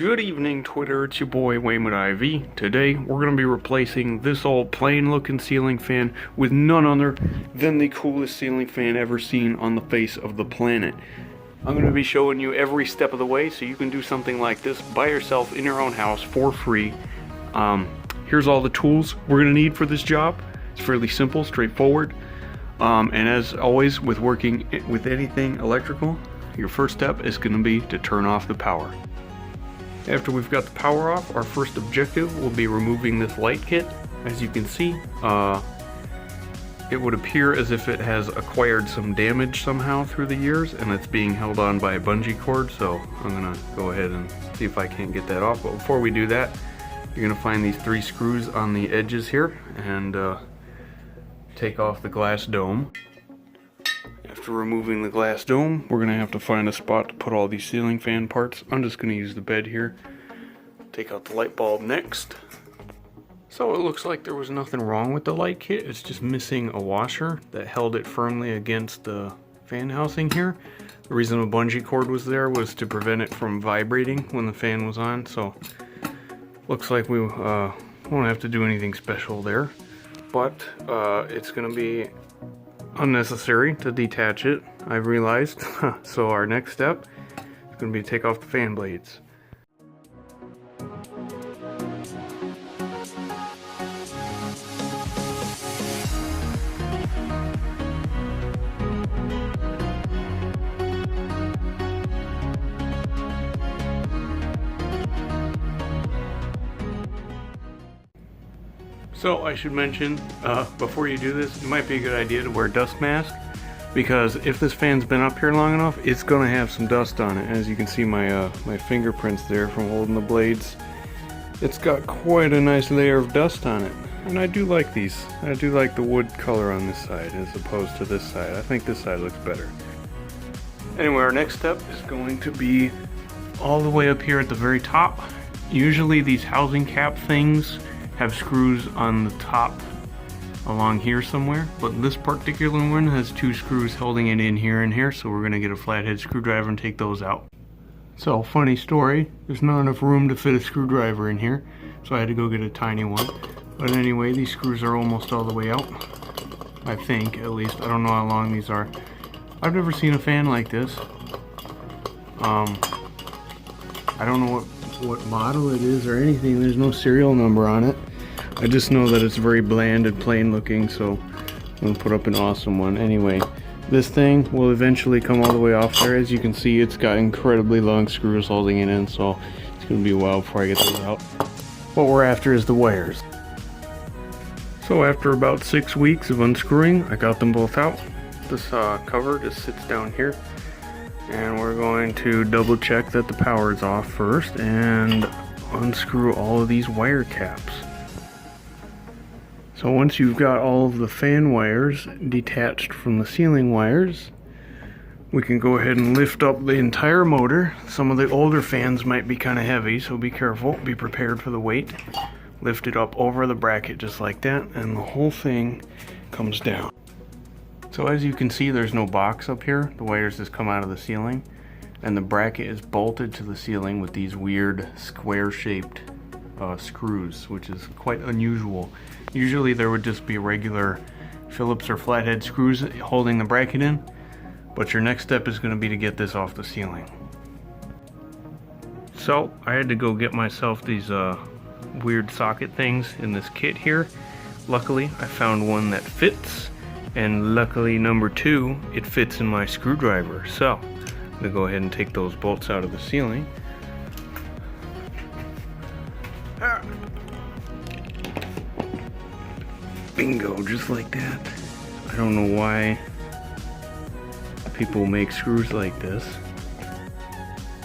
Good evening, Twitter. It's your boy WAEMID IV. Today we're going to be replacing this old plain looking ceiling fan with none other than the coolest ceiling fan ever seen on the face of the planet. I'm going to be showing you every step of the way so you can do something like this by yourself in your own house for free. Here's all the tools we're going to need for this job. It's fairly simple, straightforward. And as always with working with anything electrical, your first step is going to be to turn off the power. After we've got the power off, our first objective will be removing this light kit. As you can see, it would appear as if it has acquired some damage somehow through the years, and it's being held on by a bungee cord, so I'm gonna go ahead and see if I can't get that off. But before we do that, you're gonna find these 3 screws on the edges here and take off the glass dome. After removing the glass dome, we're gonna have to find a spot to put all these ceiling fan parts. I'm just gonna use the bed here. Take out the light bulb next. So it looks like there was nothing wrong with the light kit. It's just missing a washer that held it firmly against the fan housing here. The reason a bungee cord was there was to prevent it from vibrating when the fan was on. So looks like we won't have to do anything special there, but it's gonna be unnecessary to detach it, I've realized. So our next step is going to be to take off the fan blades. So I should mention, before you do this, it might be a good idea to wear a dust mask, because if this fan's been up here long enough, it's gonna have some dust on it. As you can see, my fingerprints there from holding the blades. It's got quite a nice layer of dust on it, and I do like these. I do like the wood color on this side as opposed to this side. I think this side looks better. Anyway, our next step is going to be all the way up here at the very top. Usually these housing cap things have screws on the top along here somewhere, but this particular one has 2 screws holding it in here and here, so we're gonna get a flathead screwdriver and take those out. So, funny story, there's not enough room to fit a screwdriver in here, so I had to go get a tiny one. But anyway, these screws are almost all the way out, I think, at least. I don't know how long these are. I've never seen a fan like this. I don't know what model it is or anything. There's no serial number on it. I just know that it's very bland and plain looking, so I'm gonna put up an awesome one. Anyway, this thing will eventually come all the way off there. As you can see, it's got incredibly long screws holding it in, so it's gonna be a while before I get those out. What we're after is the wires. So after about 6 weeks of unscrewing, I got them both out. This cover just sits down here, and we're going to double check that the power is off first and unscrew all of these wire caps. So once you've got all of the fan wires detached from the ceiling wires, we can go ahead and lift up the entire motor. Some of the older fans might be kind of heavy, so be careful, be prepared for the weight. Lift it up over the bracket just like that, and the whole thing comes down. So as you can see, there's no box up here. The wires just come out of the ceiling, and the bracket is bolted to the ceiling with these weird square-shaped screws, which is quite unusual. Usually there would just be regular Phillips or flathead screws holding the bracket in, but your next step is going to be to get this off the ceiling. So I had to go get myself these weird socket things in this kit here. Luckily I found one that fits, and luckily number 2, it fits in my screwdriver. So I'm going to go ahead and take those bolts out of the ceiling. Bingo, just like that. I don't know why people make screws like this.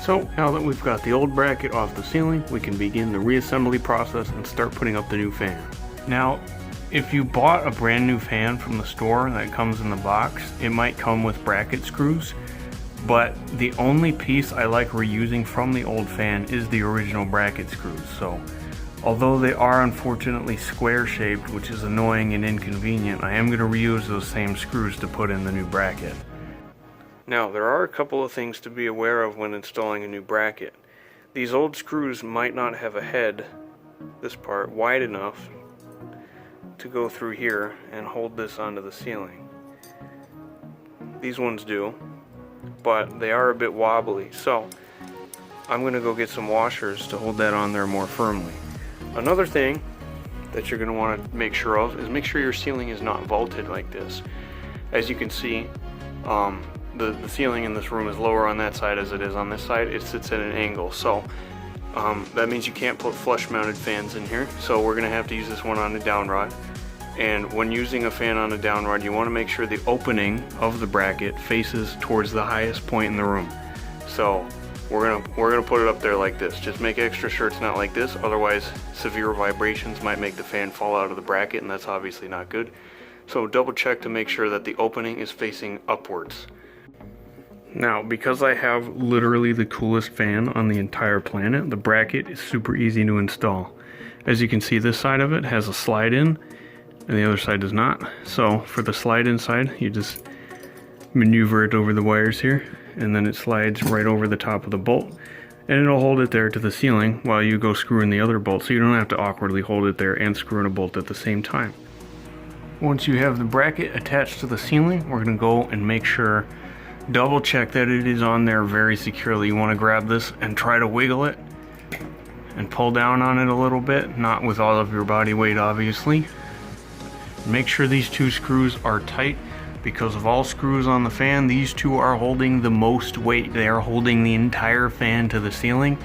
So now that we've got the old bracket off the ceiling, we can begin the reassembly process and start putting up the new fan. Now, if you bought a brand new fan from the store that comes in the box, it might come with bracket screws, but the only piece I like reusing from the old fan is the original bracket screws. So although they are unfortunately square shaped, which is annoying and inconvenient, I am going to reuse those same screws to put in the new bracket. Now, there are a couple of things to be aware of when installing a new bracket. these old screws might not have a head, this part, wide enough to go through here and hold this onto the ceiling. These ones do, but they are a bit wobbly, so I'm gonna go get some washers to hold that on there more firmly. Another thing that you're gonna wanna make sure of is make sure your ceiling is not vaulted like this. As you can see, the ceiling in this room is lower on that side as it is on this side. It sits at an angle, so that means you can't put flush mounted fans in here, so we're gonna have to use this one on a down rod. And when using a fan on a down rod, you want to make sure the opening of the bracket faces towards the highest point in the room. So we're gonna put it up there like this. Just make extra sure it's not like this, otherwise severe vibrations might make the fan fall out of the bracket, and that's obviously not good. So double check to make sure that the opening is facing upwards. Now, because I have literally the coolest fan on the entire planet, the bracket is super easy to install. As you can see, this side of it has a slide in, and the other side does not. So for the slide inside, you just maneuver it over the wires here, and then it slides right over the top of the bolt, and it'll hold it there to the ceiling while you go screw in the other bolt, so you don't have to awkwardly hold it there and screw in a bolt at the same time. Once you have the bracket attached to the ceiling, we're going to go and make sure, double check that it is on there very securely. You want to grab this and try to wiggle it and pull down on it a little bit, not with all of your body weight obviously. Make sure these two screws are tight, because of all screws on the fan, these two are holding the most weight. They are holding the entire fan to the ceiling,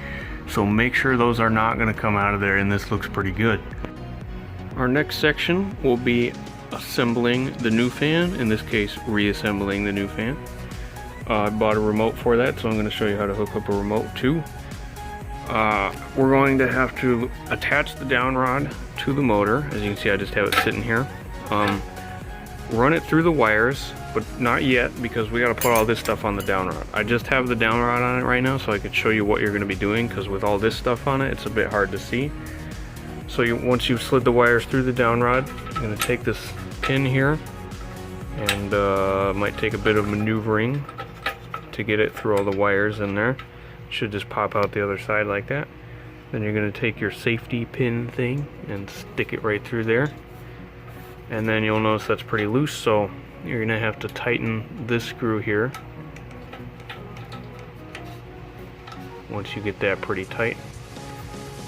so make sure those are not going to come out of there, and this looks pretty good. Our next section will be assembling the new fan, in this case reassembling the new fan. I bought a remote for that, so I'm going to show you how to hook up a remote too. We're going to have to attach the down rod to the motor. As you can see, I just have it sitting here. Run it through the wires, but not yet, because we got to put all this stuff on the down rod. I just have the down rod on it right now so I can show you what you're going to be doing, because with all this stuff on it, it's a bit hard to see. So once you've slid the wires through the down rod, you're going to take this pin here, and it might take a bit of maneuvering to get it through all the wires in there. It should just pop out the other side like that. Then you're going to take your safety pin thing and stick it right through there. And then you'll notice that's pretty loose, so you're going to have to tighten this screw here. Once you get that pretty tight,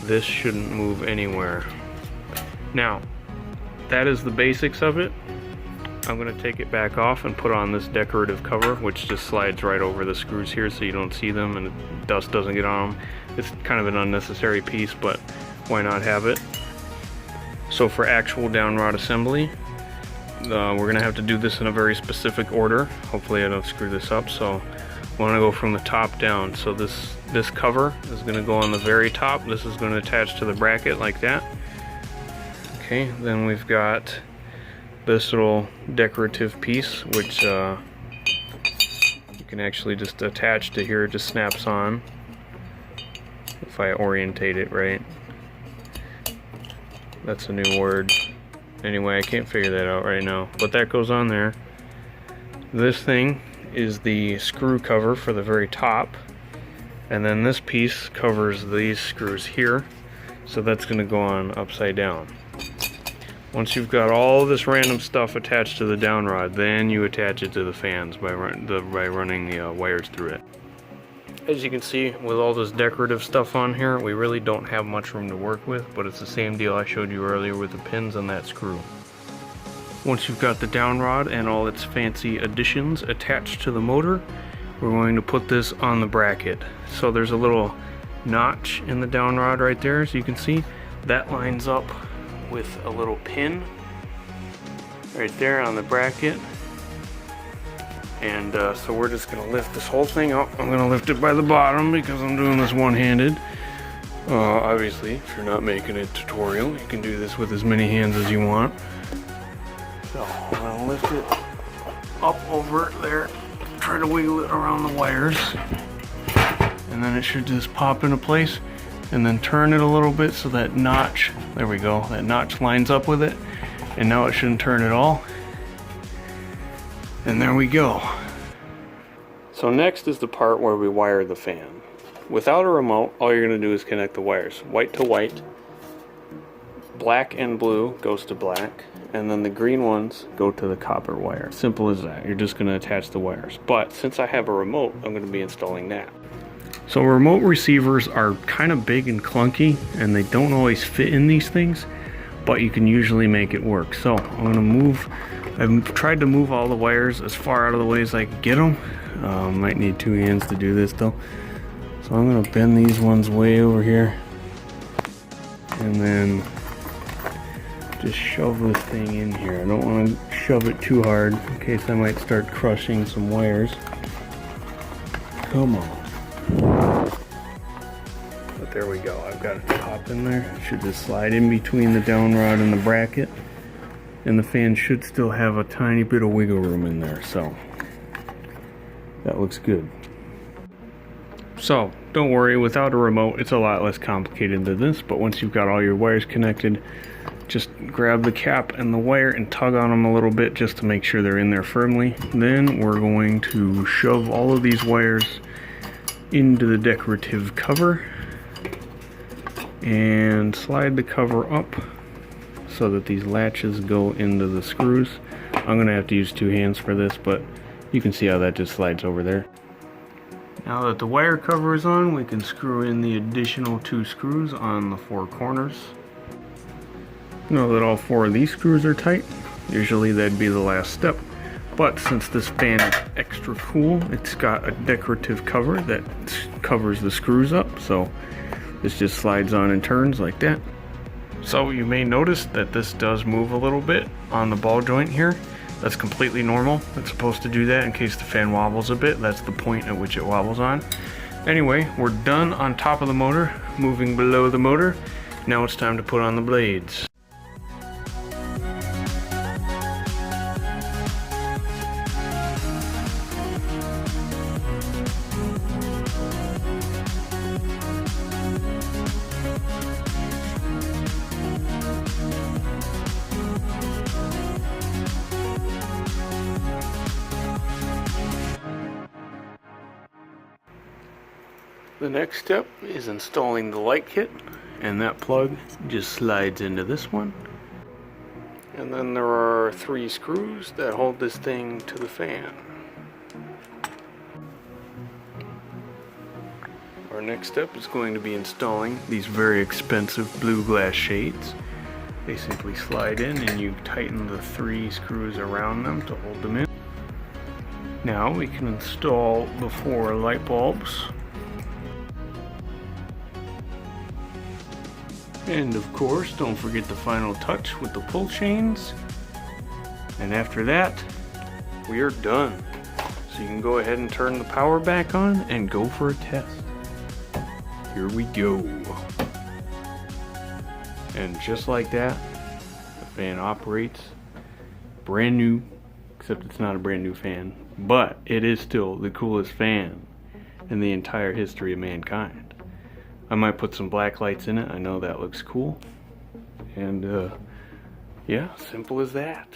this shouldn't move anywhere. Now, that is the basics of it. I'm going to take it back off and put on this decorative cover, which just slides right over the screws here so you don't see them and dust doesn't get on them. It's kind of an unnecessary piece, but why not have it? So for actual down rod assembly, we're going to have to do this in a very specific order. Hopefully I don't screw this up. So I want to go from the top down. So this cover is going to go on the very top. This is going to attach to the bracket like that. Okay, then we've got this little decorative piece, which you can actually just attach to here. It just snaps on if I orientate it right. That's a new word. Anyway, I can't figure that out right now, but that goes on there. This thing is the screw cover for the very top, and then this piece covers these screws here, so that's going to go on upside down. Once you've got all this random stuff attached to the down rod, then you attach it to the fans by running the wires through it. As you can see, with all this decorative stuff on here, we really don't have much room to work with, but it's the same deal I showed you earlier with the pins and that screw. Once you've got the down rod and all its fancy additions attached to the motor, we're going to put this on the bracket. So there's a little notch in the down rod right there, as you can see. That lines up with a little pin right there on the bracket. And so we're just going to lift this whole thing up. I'm going to lift it by the bottom because I'm doing this one-handed. Obviously, if you're not making a tutorial, you can do this with as many hands as you want. So I'm going to lift it up over there, try to wiggle it around the wires, and then it should just pop into place, and then turn it a little bit so that notch, there we go, that notch lines up with it, and now it shouldn't turn at all. And there we go. So next is the part where we wire the fan. without a remote, all you're going to do is connect the wires. White to white, black and blue goes to black, and then the green ones go to the copper wire. Simple as that. You're just going to attach the wires. But since I have a remote, I'm going to be installing that. So remote receivers are kind of big and clunky, and they don't always fit in these things, but you can usually make it work. So I'm going to move. I've tried to move all the wires as far out of the way as I can get them. Might need two hands to do this though. So I'm going to bend these ones way over here, and then just shove this thing in here. I don't want to shove it too hard in case I might start crushing some wires. Come on. But there we go. I've got a top in there. It should just slide in between the down rod and the bracket. And the fan should still have a tiny bit of wiggle room in there. So that looks good. So don't worry, without a remote, it's a lot less complicated than this. But once you've got all your wires connected, just grab the cap and the wire and tug on them a little bit just to make sure they're in there firmly. Then we're going to shove all of these wires into the decorative cover and slide the cover up so that these latches go into the screws. I'm gonna have to use two hands for this, but you can see how that just slides over there. Now that the wire cover is on, we can screw in the additional two screws on the four corners. Now that all four of these screws are tight, usually that'd be the last step. But since this fan is extra cool, it's got a decorative cover that covers the screws up, so this just slides on and turns like that. So you may notice that this does move a little bit on the ball joint here. That's completely normal. It's supposed to do that in case the fan wobbles a bit. That's the point at which it wobbles on. Anyway, we're done on top of the motor, moving below the motor. Now it's time to put on the blades. The next step is installing the light kit, and that plug just slides into this one. And then there are 3 screws that hold this thing to the fan. Our next step is going to be installing these very expensive blue glass shades. They simply slide in and you tighten the 3 screws around them to hold them in. Now we can install the 4 light bulbs. And of course, don't forget the final touch with the pull chains. And after that, we are done. So you can go ahead and turn the power back on and go for a test. Here we go. And just like that, the fan operates brand new, except it's not a brand new fan, but it is still the coolest fan in the entire history of mankind. I might put some black lights in it. I know that looks cool. And yeah, simple as that.